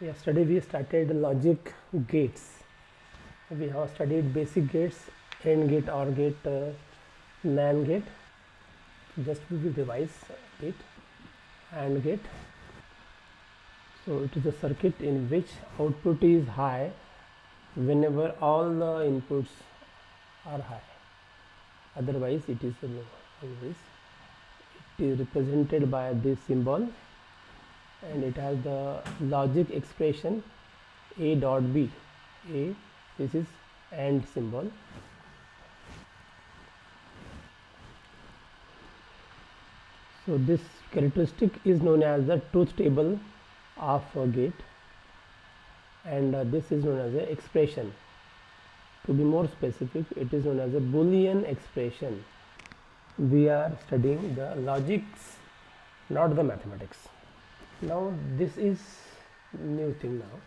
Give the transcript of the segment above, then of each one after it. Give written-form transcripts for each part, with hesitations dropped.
Yesterday we started logic gates. We have studied basic gates, AND gate, OR gate, NAND gate. Just we will revise it. AND gate. So it is a circuit in which output is high whenever all the inputs are high. Otherwise it is low. Otherwise it is represented by this symbol, and it has the logic expression A dot B. A, this is AND symbol. So this characteristic is known as the truth table of a gate, and this is known as the expression. To be more specific, it is known as a Boolean expression. We are studying the logics, not the mathematics. Now this is new thing now.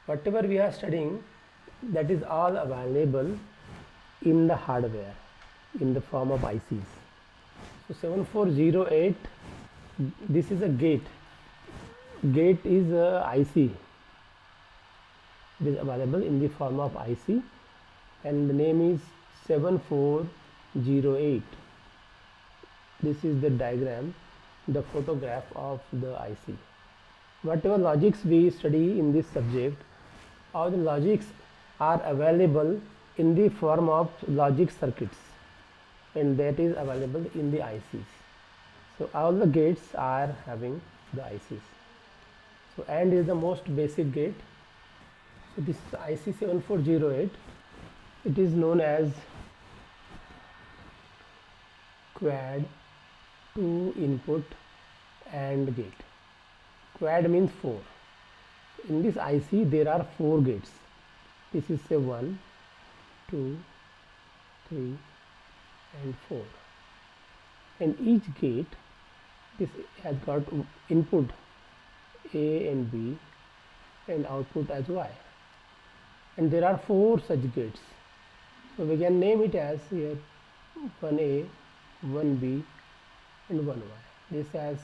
Whatever we are studying, that is all available in the hardware in the form of ICs. So 7408, this is a gate. Gate is a IC. It is available in the form of IC, and the name is 7408. This is the diagram, the photograph of the IC. Whatever logics we study in this subject, all the logics are available in the form of logic circuits, and that is available in the ICs. So all the gates are having the ICs. So AND is the most basic gate. So this is IC 7408. It is known as quad 2 input AND gate. Quad means 4. In this IC there are 4 gates. This is say 1, 2, 3 and 4. And each gate, this has got input A and B and output as Y. And there are 4 such gates. So we can name it as here 1A, 1B and 1Y. This has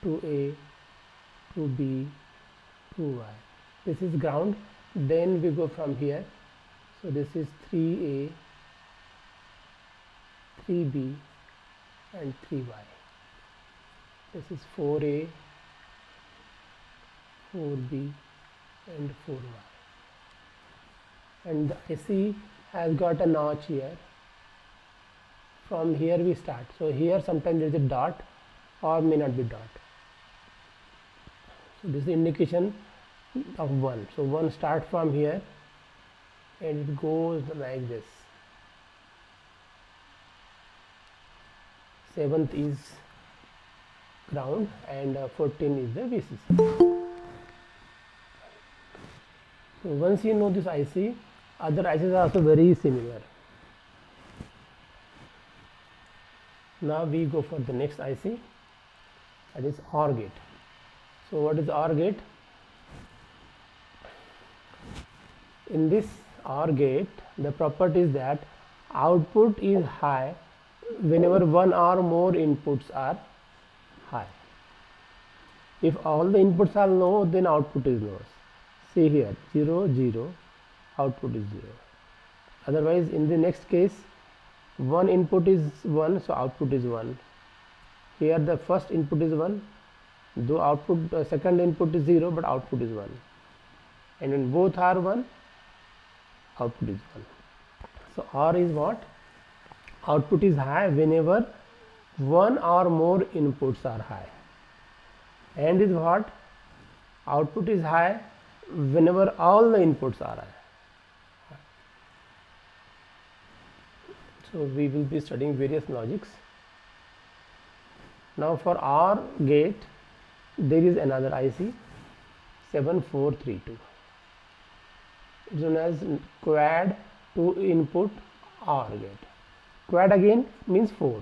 2A, 2B, 2Y. This is ground. Then we go from here. So this is 3A, 3B and 3Y. This is 4A, 4B and 4Y. And the IC has got a notch here. From here we start. So here sometimes there is a dot or may not be dot. So this is the indication of 1. So 1 start from here and it goes like this. 7th is ground and 14 is the VCC. So once you know this IC, other ICs are also very similar. Now we go for the next IC, that is OR gate. So what is OR gate? In this OR gate, the property is that output is high whenever one or more inputs are high. If all the inputs are low, then output is low. See here, 0, 0, output is 0. Otherwise, in the next case, one input is 1, so output is 1. Here the first input is 1, though output second input is 0, but output is 1. And when both are 1, output is 1. So OR is what? Output is high whenever one or more inputs are high. AND is what? Output is high whenever all the inputs are high. So we will be studying various logics. Now for OR gate, there is another IC 7432. It is known as quad 2 input OR gate. Quad again means 4.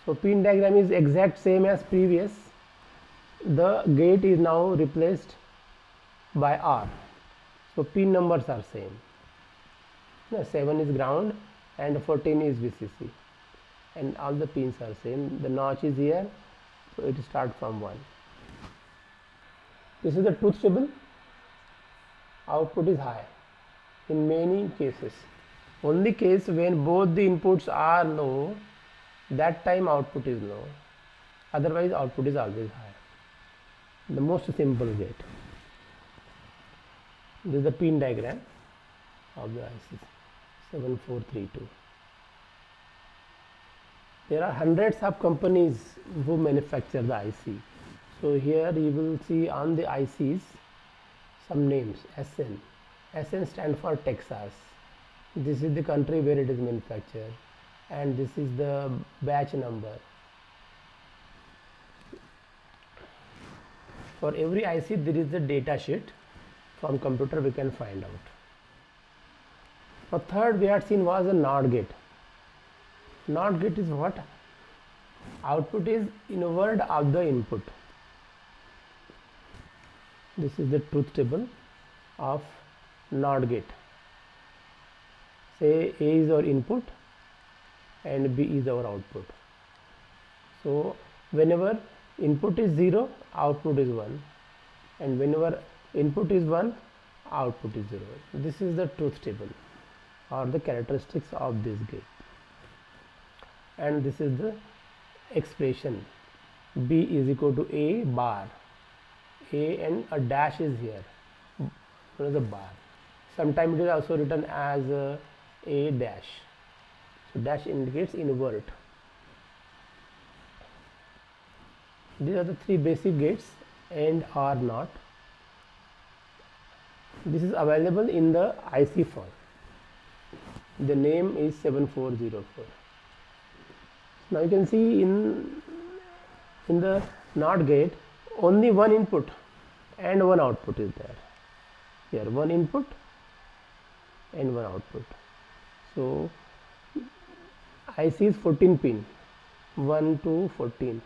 So pin diagram is exact same as previous. The gate is now replaced by OR. So pin numbers are same. 7 is ground and 14 is VCC, and all the pins are same. The notch is here, so it starts from 1. This is the truth table. Output is high in many cases. Only case when both the inputs are low, that time output is low. Otherwise output is always high. The most simple gate. This is the pin diagram of the IC 7432. There are hundreds of companies who manufacture the IC. So here you will see on the ICs some names. SN. SN stands for Texas. This is the country where it is manufactured, and this is the batch number. For every IC there is a data sheet. From computer we can find out. For third we had seen was a NOT gate. NOT gate is what? Output is inward of the input. This is the truth table of NOT gate. Say A is our input and B is our output. So whenever input is 0, output is 1, and whenever input is 1, output is 0. This is the truth table or the characteristics of this gate. And this is the expression. B is equal to A bar. A and a dash is here. There is a bar. Sometimes it is also written as A dash. So dash indicates invert. These are the three basic gates, AND, OR, NOT. This is available in the IC form. The name is 7404. Now you can see in the NOT gate only one input and one output is there. Here one input and one output. So IC is 14 pin, 1 to 14.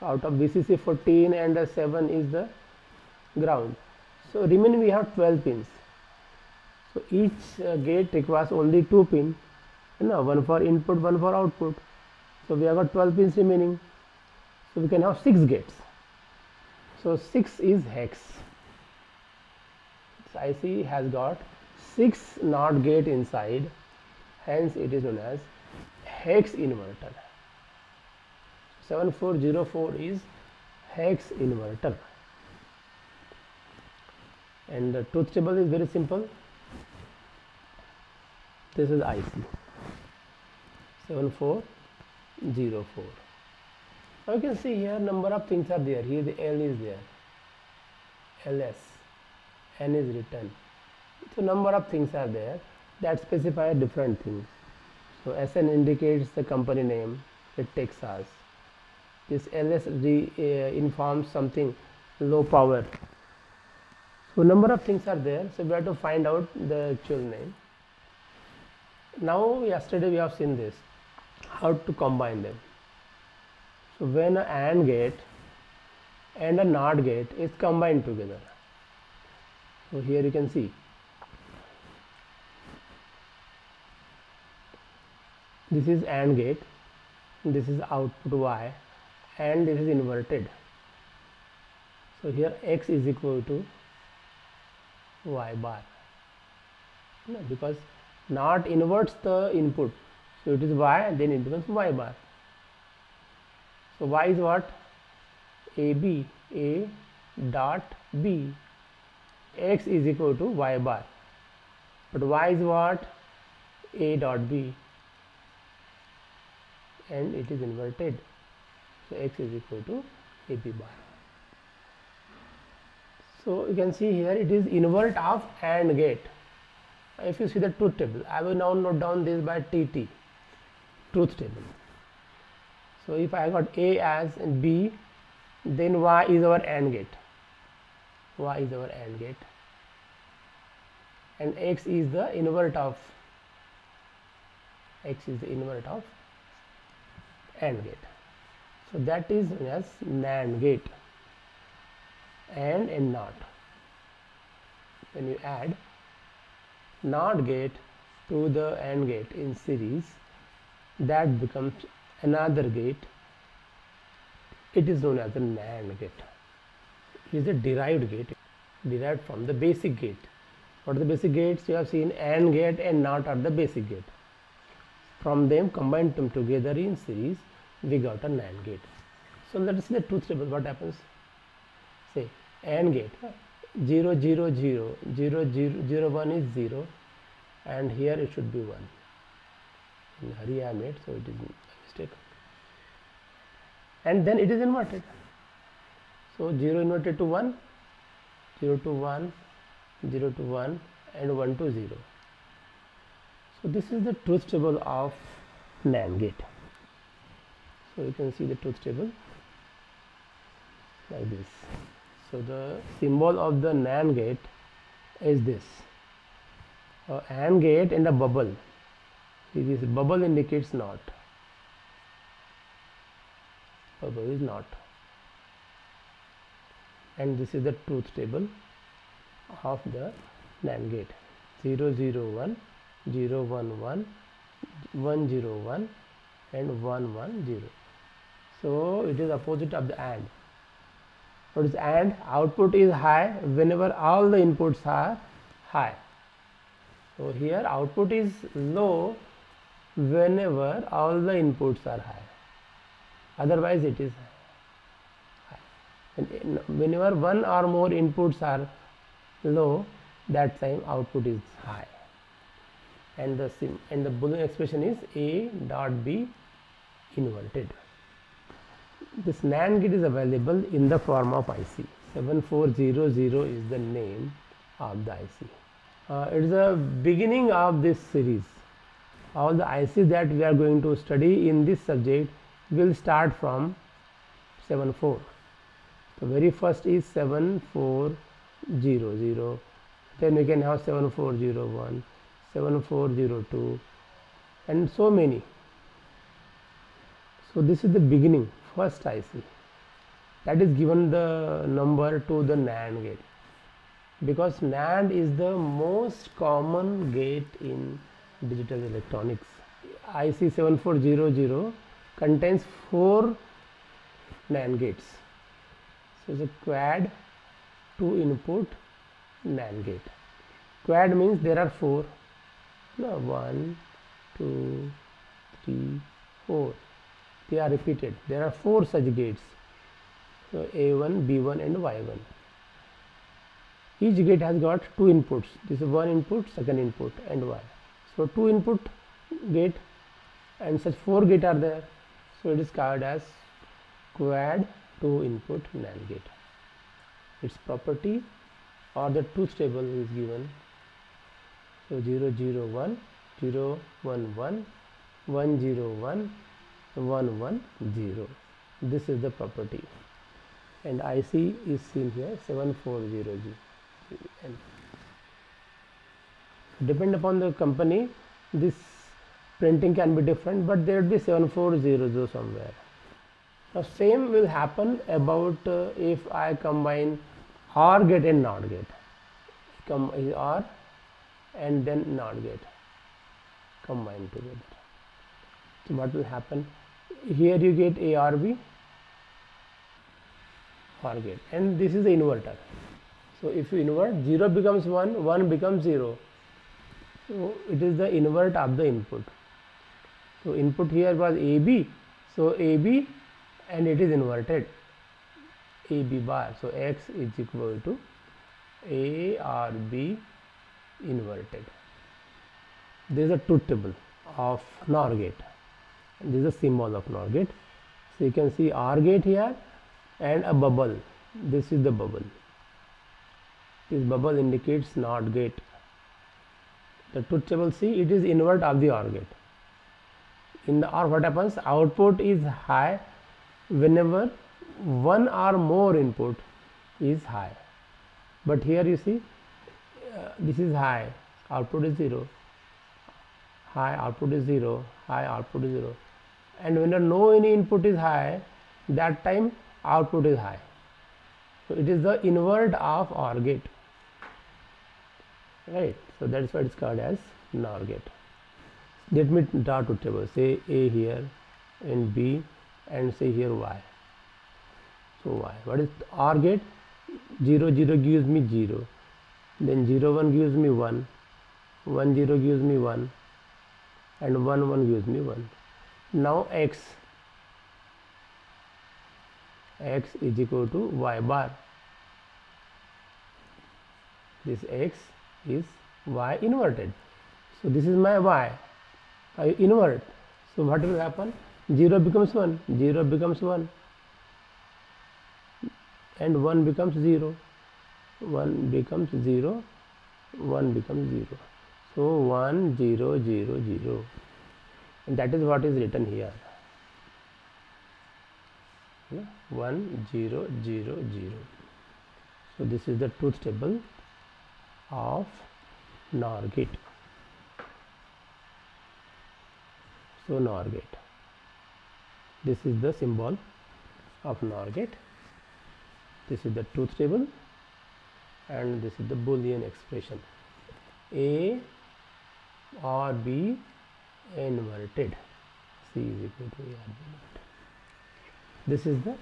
Out of VCC 14 and 7 is the ground. So remaining we have 12 pins. So each gate requires only 2 pins, one for input, one for output. So we have got 12 pins remaining. So we can have 6 gates. So 6 is hex. This IC has got 6 NOT gate inside, hence it is known as hex inverter. 7404 is hex inverter. And the truth table is very simple. This is IC 7404. Now you can see here number of things are there. Here the L is there, LS, N is written. So number of things are there that specify different things. So SN indicates the company name, it takes us. This LS informs something low power. So number of things are there. So we have to find out the actual name. Now yesterday we have seen this, how to combine them. So when an AND gate and a NOT gate is combined together. So here you can see this is AND gate, this is output Y, and this is inverted. So here X is equal to Y bar. No, because NOT inverts the input, so it is Y, then it becomes Y bar. So Y is what? AB, A dot B. X is equal to Y bar. But Y is what? A dot B. And it is inverted. So X is equal to AB bar. So you can see here it is invert of AND gate. If you see the truth table, I will now note down this by TT, truth table. So if I got A as B, then Y is our AND gate. Y is our AND gate. And X is the invert of AND gate. So that is known as NAND gate. And NOT. When you add NOT gate to the AND gate in series, that becomes another gate. It is known as a NAND gate. is a derived gate, derived from the basic gate. What are the basic gates? You have seen AND gate and NOT are the basic gate. From them, combined them together in series, we got a NAND gate. So let us see the truth table. What happens? Say AND gate 0 0 0 0 0 0 1 is 0, and here it should be 1. In hurry I made, so it is a mistake. And then it is inverted. So 0 inverted to 1, 0 to 1, 0 to 1, and 1 to 0. So this is the truth table of NAND gate. So you can see the truth table like this. So the symbol of the NAND gate is this, AND gate and a bubble. See, this bubble indicates NOT. Bubble is NOT. And this is the truth table of the NAND gate. 0 0 1, 0 1 1, 1 0 1, and 1 1 0. So it is opposite of the AND. What is AND? Output is high whenever all the inputs are high. So here output is low whenever all the inputs are high. Otherwise it is high. And whenever one or more inputs are low, that time output is high. And the Boolean expression is A dot B inverted. This NAND gate is available in the form of IC. 7400 is the name of the IC. It is the beginning of this series. All the ICs that we are going to study in this subject will start from 74. The very first is 7400, then we can have 7401, 7402, and so many. So this is the beginning, first IC, that is given the number to the NAND gate, because NAND is the most common gate in digital electronics. IC 7400 contains 4 NAND gates. So it's a quad 2 input NAND gate. Quad means there are 4. No, 1, 2, 3, 4. They are repeated. There are 4 such gates. So A1, B1 and Y1. Each gate has got 2 inputs. This is one input, second input and Y. So 2 input gate and such 4 gates are there. So it is called as quad 2 input NAND gate. Its property or the truth table is given. So 0 0 1, 0 1 1, 1 0 1, 1 1 0. This is the property. And IC is seen here 7400. And depend upon the company, this printing can be different, but there will be 7400 somewhere. Now same will happen about if I combine OR gate and NOT gate. OR and then NOT gate combined together. So what will happen? Here you get A or B, OR gate, and this is the inverter. So if you invert, 0 becomes 1, 1 becomes 0. So it is the invert of the input. So input here was AB, so AB, and it is inverted, AB bar. So X is equal to A or B inverted. This is a truth table of NOR gate. And this is a symbol of NOR gate. So you can see OR gate here and a bubble. This is the bubble. This bubble indicates NOT gate. The truth table, see, it is invert of the OR gate. In the OR, what happens? Output is high whenever one or more input is high. But here you see, this is high, output is 0, high, output is 0, high, output is 0. And when no any input is high, that time output is high. So it is the invert of OR gate, right? So that is why it is called as NOR gate. Let me draw two tables, say A here and B, and say here Y. So Y, what is OR gate? 0 0 gives me 0, then 0 1 gives me 1, 1 0 gives me 1, and 1 1 gives me 1. Now x is equal to y bar. This x is y inverted, so this is my y. I invert, so what will happen? 0 becomes 1, 0 becomes 1, and 1 becomes 0, 1 becomes 0, 1 becomes 0. So 1 0 0 0, and that is what is written here. 1 0 0 0. So this is the truth table of NOR gate. So NOR gate, this is the symbol of NOR gate. This is the truth table, and this is the Boolean expression A or B inverted, C is equal to A or B inverted. This is the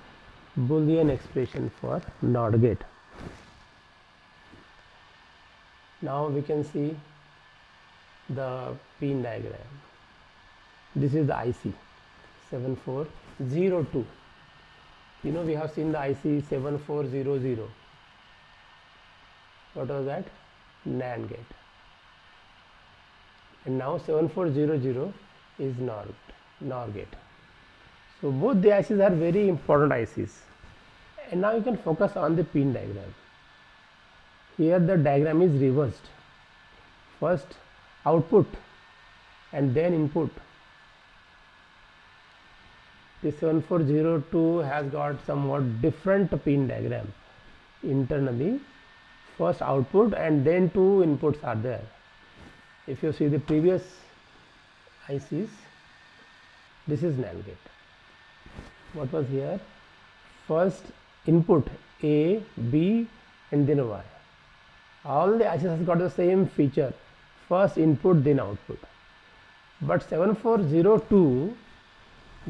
Boolean expression for NOR gate. Now we can see the pin diagram. This is the IC 7402. You know, we have seen the IC 7400. What was that? NAND gate. And now 7400 is NOR gate. So both the ICs are very important ICs. And now you can focus on the pin diagram. Here the diagram is reversed. First output and then input. The 7402 has got somewhat different pin diagram. Internally, first output and then two inputs are there. If you see the previous ICs, this is NAND gate. What was here? First input A, B, and then Y. All the ICs has got the same feature, first input then output. But 7402,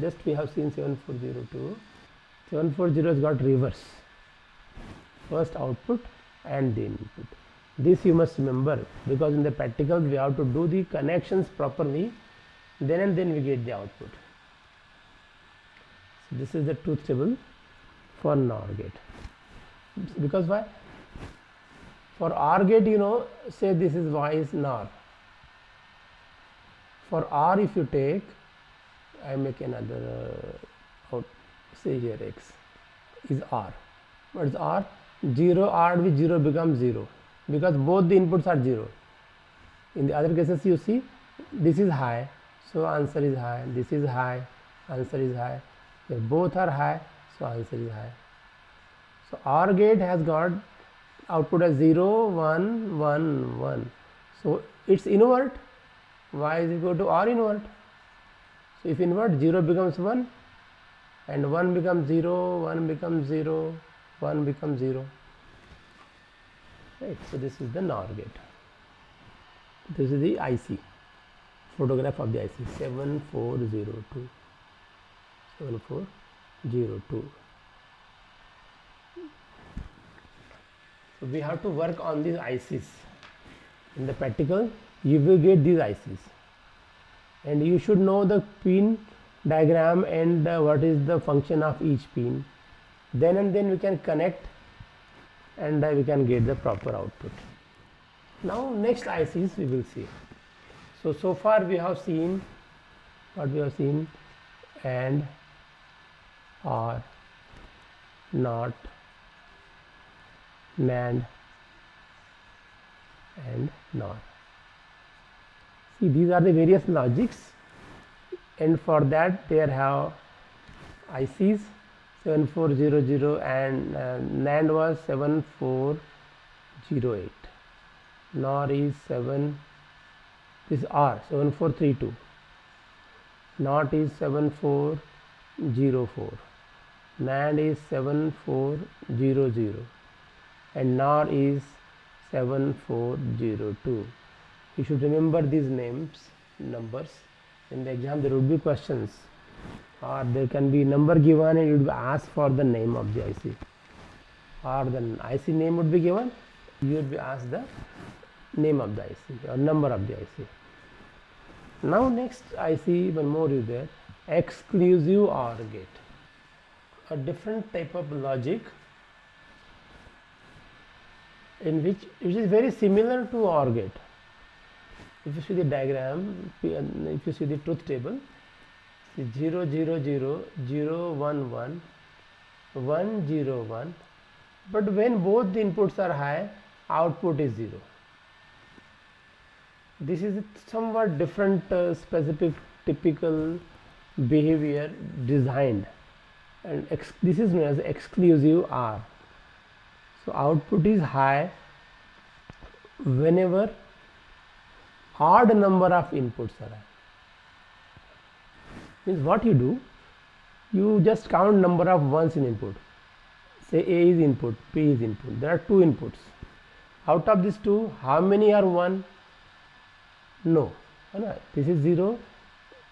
just we have seen 7402, 740 has got reverse, first output and then input. This you must remember, because in the practicals we have to do the connections properly, then and then we get the output. So this is the truth table for NOR gate. Because why? For OR gate, you know, say this is Y is NOR. For OR, if you take, I make another say here X is OR. What is OR? 0 ORed with 0 becomes 0, because both the inputs are 0. In the other cases, you see, this is high, so answer is high. This is high, answer is high. Here both are high, so answer is high. So OR gate has got output as 0 1 1 1. So it's invert. Y is equal to OR invert. So if invert, 0 becomes 1, and 1 becomes 0, 1 becomes 0, 1 becomes 0. Right. So this is the NOR gate. This is the IC, photograph of the IC 7402. 7402. So we have to work on these ICs. In the practical, you will get these ICs, and you should know the pin diagram and what is the function of each pin. Then and then we can connect, and we can get the proper output. Now next ICs we will see. So far we have seen what we have seen: AND, OR, NOT, NAND, and NOR. See, these are the various logics, and for that there have ICs 7400 and NAND was 7408. NOR is this R 7432. NOT is 7404. NAND is 7400, and NOR is 7402. You should remember these numbers. In the exam there would be questions, or there can be number given and you would ask for the name of the IC. or the IC name would be given. You would be asked the name of the IC or number of the IC. Now next IC, one more is there, exclusive OR gate, a different type of logic in which is very similar to OR gate. If you see the diagram, if you see the truth table, 0 0 0 0 1 1 1 0 1, but when both the inputs are high, output is 0. This is somewhat different specific typical behavior designed, and this is known as exclusive OR. So output is high whenever odd number of inputs are high. Means what you do, you just count number of ones in input. Say A is input, B is input. There are two inputs. Out of these two, how many are 1? No. This is 0,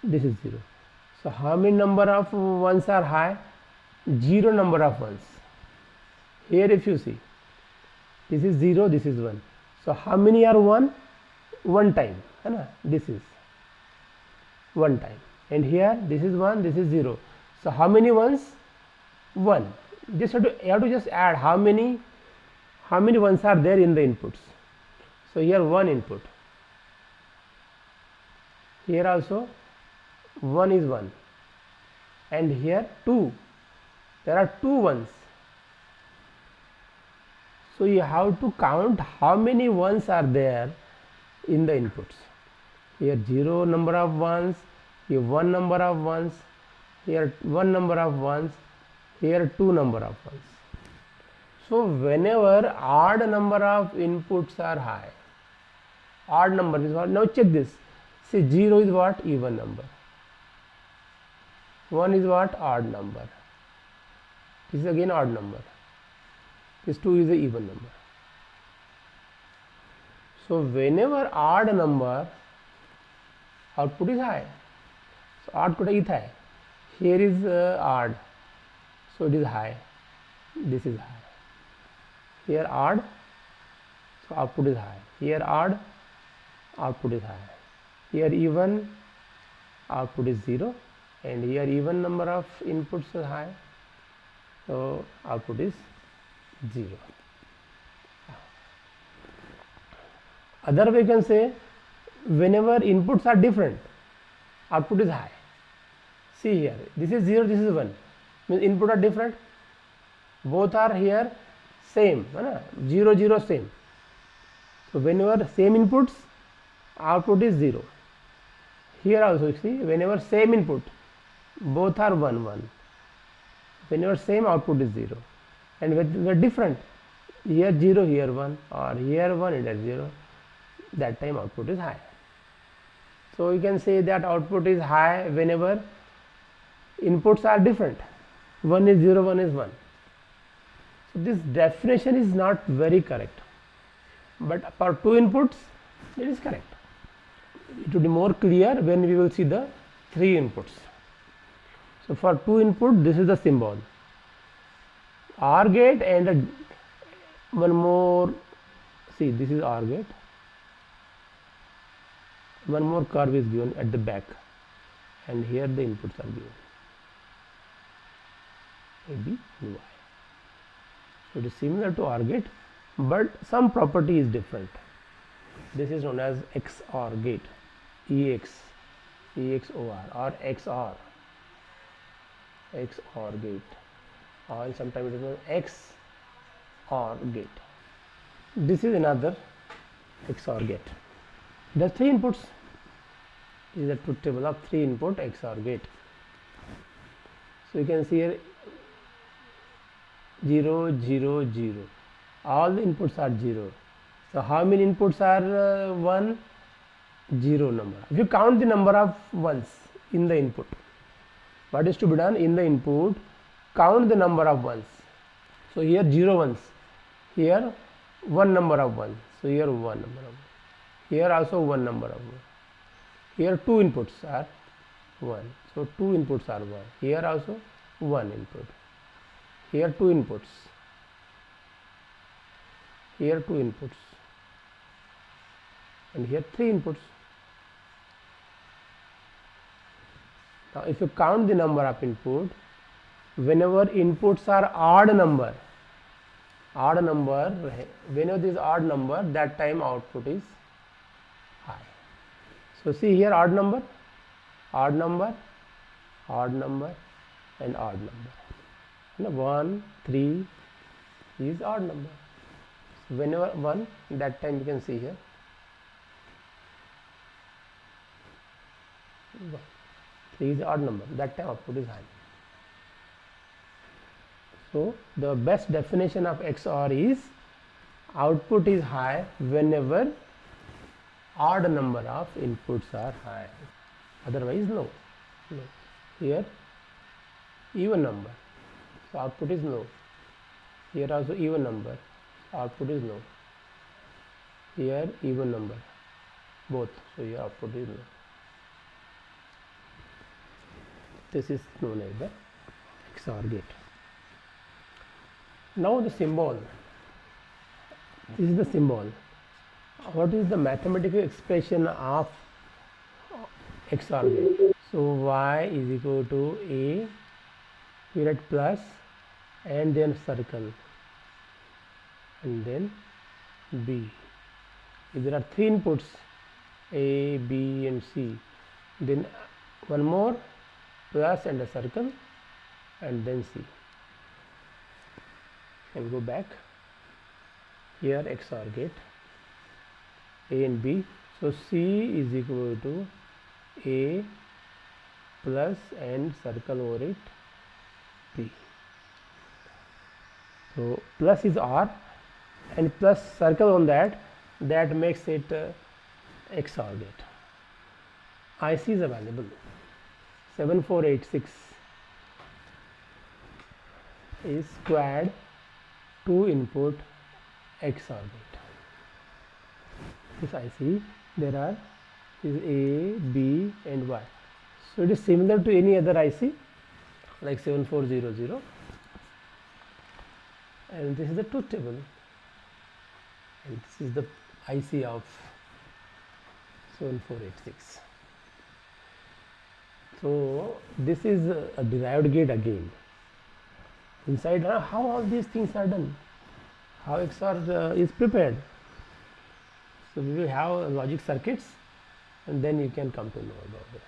this is 0. So how many number of ones are high? 0 number of ones. Here if you see, this is 0, this is 1. So how many are 1? One time. This is one time. And here this is 1, this is 0. So how many ones? 1. Just you have to just add how many ones are there in the inputs. So here 1 input. Here also 1 is 1. And here 2. There are 2 ones. So you have to count how many ones are there in the inputs. Here 0 number of ones, here 1 number of ones, here 1 number of ones, here 2 number of ones. So whenever odd number of inputs are high, odd number is what? Now check this. See, 0 is what? Even number. 1 is what? Odd number. This is again odd number. This 2 is the even number. So whenever odd number, output is high. So output is high. Here is odd. So it is high. This is high. Here odd. So output is high. Here odd. Output is high. Here even, output is 0, and here even number of inputs are high, so output is 0. Other way you can say, whenever inputs are different, output is high. See here, this is 0, this is 1, means input are different, both are here same, 0 0 same. So whenever same inputs, output is 0. Here also you see, whenever same input, both are 1 1. Whenever same, output is 0. And when they are different, here 0, here 1, or here 1, here 0, that time output is high. So you can say that output is high whenever inputs are different. 1 is 0, 1 is 1. So this definition is not very correct, but for 2 inputs it is correct. It will be more clear when we will see the 3 inputs. So for 2 input, this is the symbol, OR gate, and one more, see, this is OR gate, one more curve is given at the back, and here the inputs are given, A, B, and Y. So it is similar to OR gate, but some property is different. This is known as XOR gate, EXOR, or XOR gate, or sometimes it is known XOR gate. This is another XOR gate. There are 3 inputs. This is a truth table of 3 input XOR gate. So you can see here 0 0 0. All the inputs are 0. So how many inputs are 1? 0 number. If you count the number of ones in the input, what is to be done in the input? Count the number of ones. So here 0 ones, here 1 number of ones. So here 1 number of ones. Here also 1 number of ones. Here 2 inputs are 1. So 2 inputs are 1. Here also 1 input. Here 2 inputs. here 2 inputs, and here 3 inputs. Now if you count the number of input, whenever inputs are odd number, whenever this odd number, that time output is high. So see here, odd number, odd number, odd number, and odd number. 1, 3 is odd number. So whenever 1, that time you can see here 1. 3 is odd number, that time output is high. So the best definition of XOR is output is high whenever odd number of inputs are high, otherwise low. Here even number, so output is low. Here also even number, output is low. Here even number, both, so your output is low. This is known as the XOR gate. Now the symbol, this is the symbol. What is the mathematical expression of XOR gate? So y is equal to a, we write plus and then circle and then b. If there are 3 inputs a, b and c, then one more plus and a circle and then c. And go back here, XOR gate a and b. So c is equal to a plus and circle over it b. So plus is r and plus circle on that makes it XOR gate. IC is available 7486 is quad 2 input XOR gate. This IC, there are is A, B and Y. So it is similar to any other IC like 7400, and this is the truth table, and this is the IC of 7486. So this is a derived gate again. Inside how all these things are done, how XOR is prepared. So we will have logic circuits and then you can come to know about it.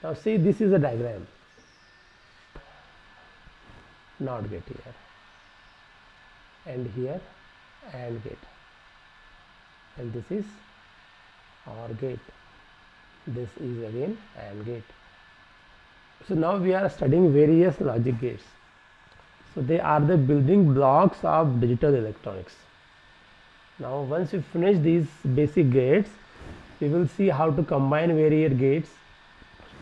Now see, this is a diagram. NOT gate here and here AND gate, and this is OR gate, this is again AND gate. So now we are studying various logic gates. So they are the building blocks of digital electronics. Now once we finish these basic gates, we will see how to combine various gates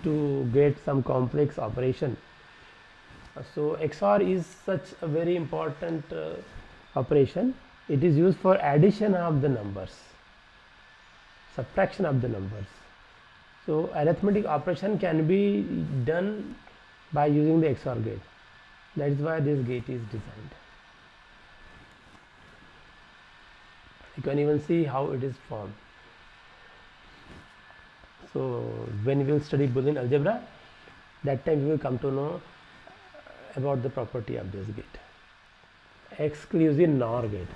to get some complex operation. So XOR is such a very important operation. It is used for addition of the numbers, subtraction of the numbers. So arithmetic operation can be done by using the XOR gate. That is why this gate is designed. You can even see how it is formed. So when we will study Boolean algebra, that time we will come to know about the property of this gate. Exclusive NOR gate.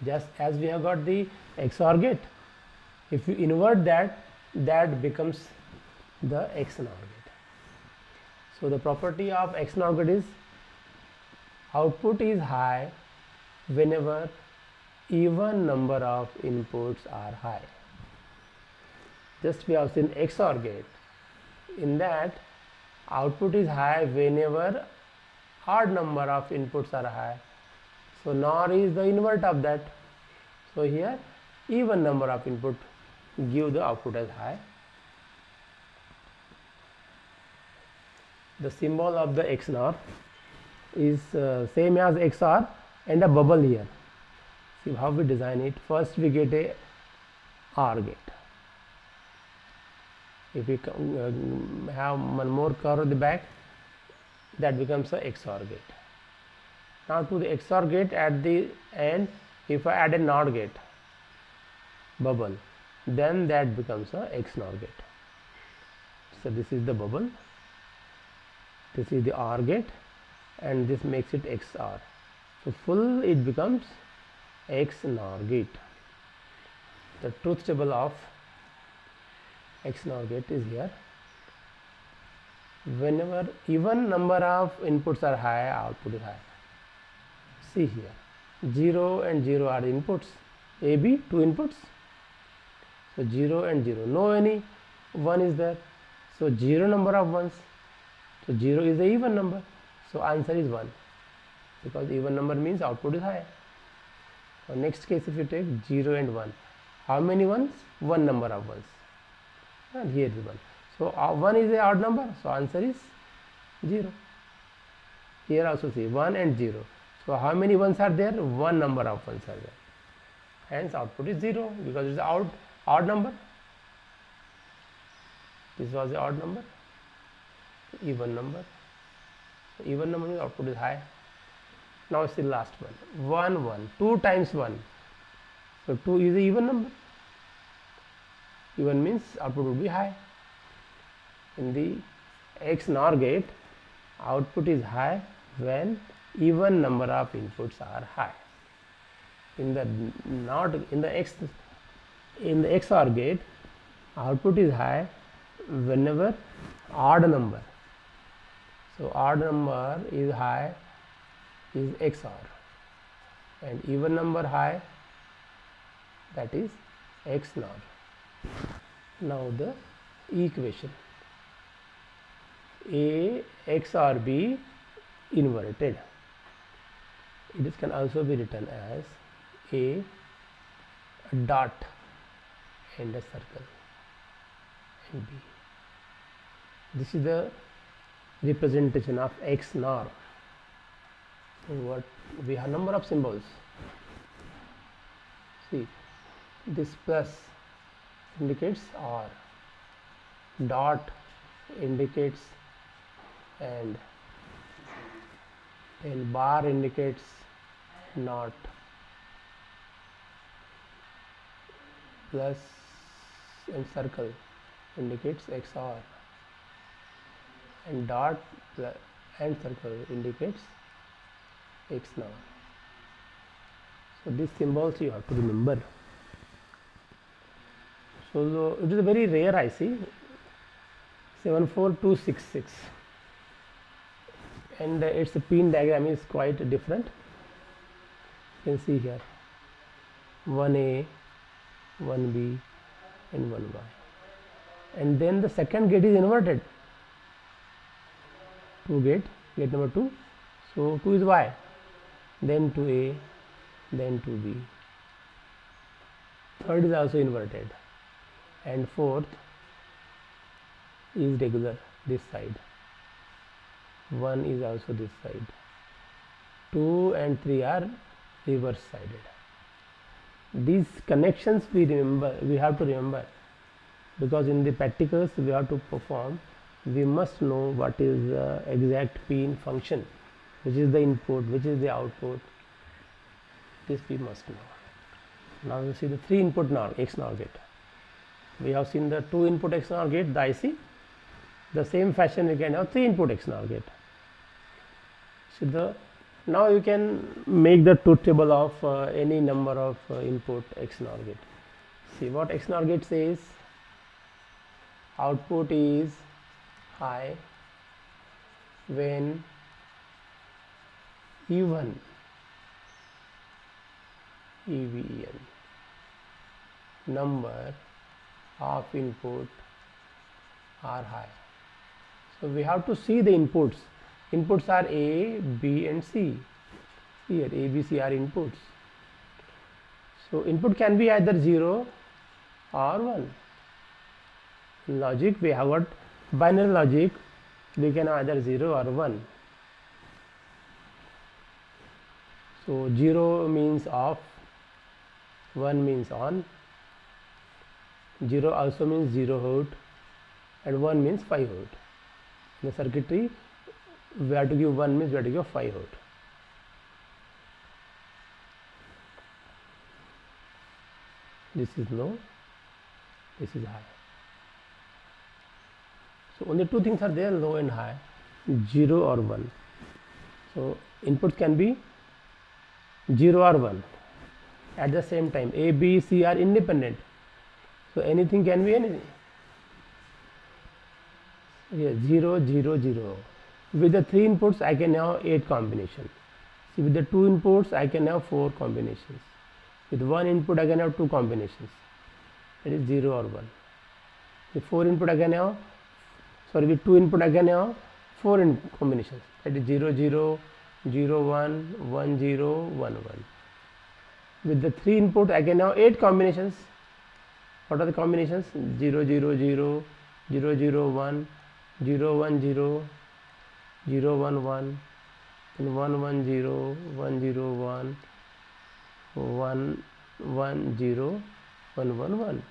Just as we have got the XOR gate, if you invert that, that becomes the XNOR gate. So the property of XNOR gate is output is high whenever even number of inputs are high. Just we have seen XOR gate. In that, output is high whenever odd number of inputs are high. So NOR is the invert of that. So here even number of input give the output as high. The symbol of the XNOR is same as XOR and a bubble here. See how we design it. First we get a OR gate. If we have one more curve at the back, that becomes a XOR gate. Now to the XOR gate at the end, if I add a NOT gate bubble, then that becomes a XNOR gate. So this is the bubble, this is the OR gate, and this makes it XOR. So full it becomes XNOR gate. The truth table of XNOR gate is here. Whenever even number of inputs are high, output is high. See here, 0 and 0 are the inputs. AB, 2 inputs. So 0 and 0, no any 1 is there. So 0 number of ones. So 0 is a even number. So answer is 1, because even number means output is high. So next case, if you take 0 and 1, how many ones? 1 number of ones. And here is 1. So 1 is a odd number, so answer is 0. Here also see 1 and 0. So how many ones are there? 1 number of ones are there. Hence output is 0, because it is odd number. This was the odd number. Even number. Even number means output is high. Now see last one. 1 1. 2 times 1. So 2 is a even number. Even means output will be high. In the XNOR gate, output is high when even number of inputs are high. In the XOR gate, output is high whenever odd number. So odd number is high is XOR, and even number high, that is XNOR. Now the equation: A XOR B inverted. It can also be written as a dot and a circle and B. This is the representation of XNOR. What we have number of symbols. See, this plus indicates OR, dot indicates AND, and bar indicates NOT, plus and circle indicates XOR, and dot and circle indicates XNOR. So these symbols you have to remember. So it is a very rare IC 74266, and its pin diagram is quite different. You can see here 1A, 1B and 1Y, and then the second gate is inverted. 2 gate number 2, so 2 is Y, then 2A, then 2B. Third is also inverted, and fourth is regular this side. 1 is also this side. 2 and 3 are reverse sided. These connections we have to remember, because in the practicals we have to perform, we must know what is the exact pin function, which is the input, which is the output. This we must know. Now we see the 3 input XNOR gate. We have seen the 2 input XNOR gate, the IC. The same fashion we can have 3 input XNOR gate. So now you can make the truth table of any number of input XNOR gate. See what XNOR gate says: output is high when even number of input are high. So we have to see the inputs. Inputs are A, B and C. Here A, B, C are inputs. So input can be either 0 or 1. In logic we have got binary logic, we can either 0 or 1. So 0 means off, 1 means on, 0 also means 0 volt, and 1 means 5 volt. In the circuitry we have to give 1 means we have to give 5 volt. this is low, this is high. So only two things are there, low and high, 0 or 1. So inputs can be 0 or 1 at the same time. A, B, C are independent, so anything can be anything. Yes, 0, 0, 0. With the 3 inputs I can have 8 combinations. See, with the 2 inputs I can have 4 combinations. With 1 input I can have 2 combinations. That is 0 or 1. With 4 input I can have, with 2 input I can have 4 combinations. That is 0, 0, 0, 1, 1, 0, 1, 1. With the 3 input I can have 8 combinations. What are the combinations? 0, 0, 0, 0, 0, 1, 0, 1, 0, 0, 1, 1, and 1, 1, 0, 1, 0, 1, 1, 1, 0, 1, 1, 1.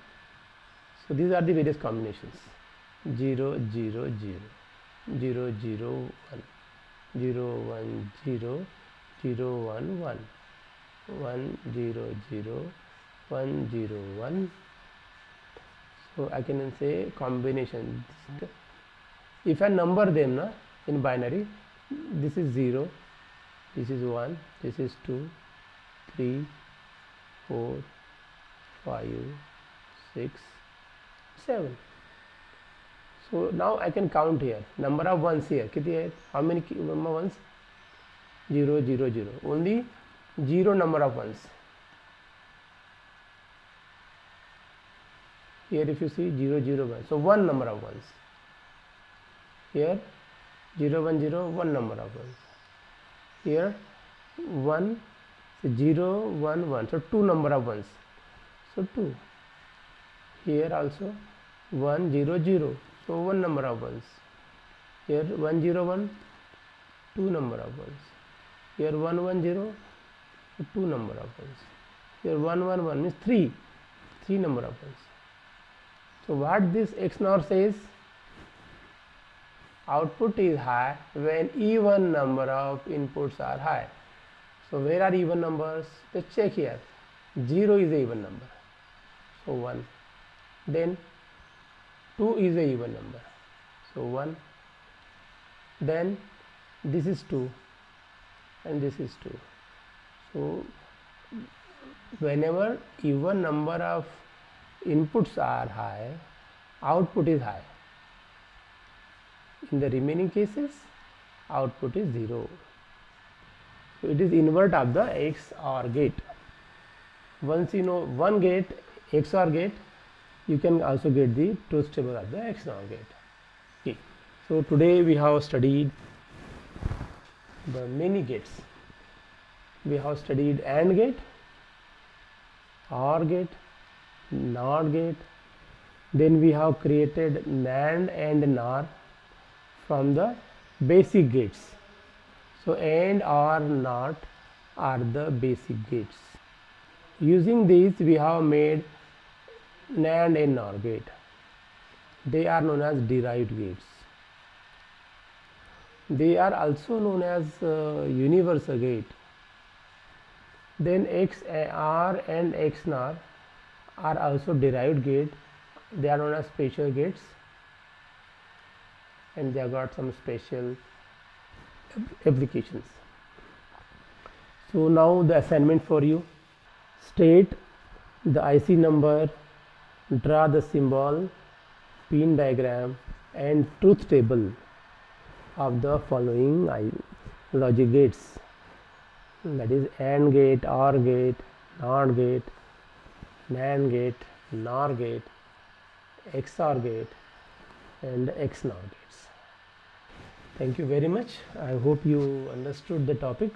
So these are the various combinations. 0, 0, 0, 0, 0, 1, 0, 1, 0, 0, 1, 1, 1, 0, 0, 1, 0, 1. So I can say combination. If I number them in binary, this is 0, this is 1, this is 2, 3, 4, 5, 6, 7. So now I can count here. Number of ones here. How many ones? 0, 0, 0. Only 0 number of ones. Here if you see 0, 0, 1. So 1 number of ones. Here 0, 1, 0, 1 number of ones. Here 1, so 0, 1, 1. So 2 number of ones. So 2. Here also 1, 0, 0. So 1 number of ones. Here 1, 0, 1, 2 number of ones. Here 1, 1, 0, 2 number of ones. Here 1, 1, 1 means 3 number of ones. So what this XNOR says? Output is high when even number of inputs are high. So where are even numbers? Let's check here. 0 is a even number. So 1. Then 2 is a even number. So 1. Then this is 2 and this is 2. So whenever even number of inputs are high, output is high. In the remaining cases, output is 0. So it is invert of the XOR gate. Once you know one gate, XOR gate, you can also get the truth table of the XNOR gate. Okay. So today we have studied the many gates. We have studied AND gate, OR gate, NOT gate. Then we have created NAND and NOR from the basic gates. So AND, OR, NOT are the basic gates. Using these we have made NAND and NOR gate. They are known as derived gates. They are also known as universal gate. Then XOR and XNOR are also derived gate. They are known as special gates, and they have got some special applications. So now the assignment for you: state the IC number, draw the symbol, pin diagram and truth table of the following logic gates, that is AND gate, OR gate, NOT gate, NAND gate, NOR gate, XOR gate and XNOR gates. Thank you very much. I hope you understood the topic.